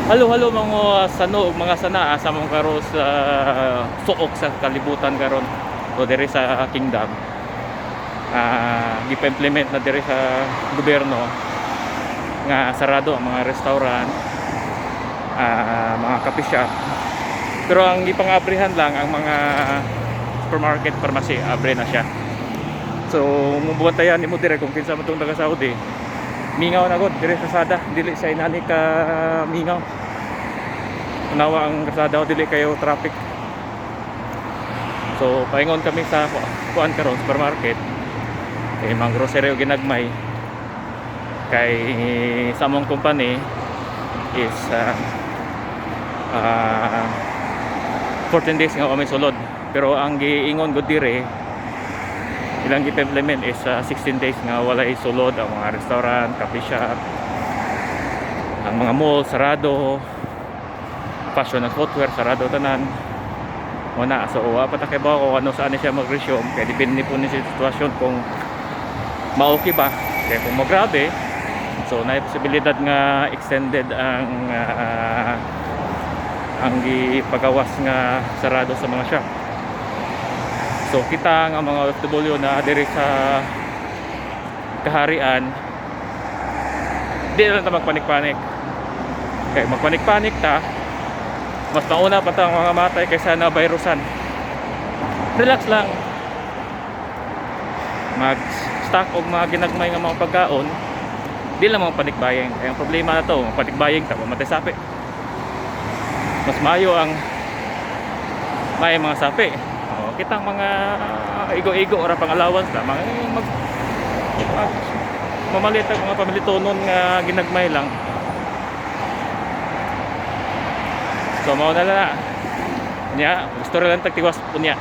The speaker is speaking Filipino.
Halo-halo mga sano ug mga sana asa mong karon sa suok sa kalibutan karon o diri sa kingdom. Gipa-implement na diri sa gobyerno nga sarado ang mga restaurant, mga coffee shop. Pero ang gipang-abrihan lang ang mga supermarket, pharmacy, abre na siya. So mubuantayan nimo dire kung kinsa man tong taga Saudi. Mingaw na gud dire sa sada, dili sa inani ka mingaw. Unawa ang kasada o dili kayo traffic. So paingon kami sa kuan karon supermarket kay mga grocery o ginagmay kay sa among company is 14 days nga kami sulod, pero ang giingon gud dire ilang gi-implement is 16 days nga walay sulod ang mga restaurant, coffee shop, ang mga mall sarado, fashion and footwear sarado tanan muna. So pa ta kay ba ko ano saan siya mag-resume kay depende po ni sa sitwasyon kung ma-okay ba. Kaya kung magrabe, so na posibilidad nga extended ang gipagawas nga sarado sa mga shop. So kita nga mga OFW na diri sa kaharian, di lang ta magpanik-panik. Kaya magpanik-panik ta, mas mauna pa tang mga matay kaysa na virusan. Relax lang. Mag-stock og mga ginagmay nga mga pagkaon, di lang mga panikbayeng. Kaya ang problema na to, mga panikbayeng ta mamatay sapi. Mas mayo ang may mga sapi. Kitang mga igo-igo ora pang allowance na mamalit ang mga pamilitonon nga ginagmay lang. So mao na lang. Nya, gusto rin lang tagtiwas punya.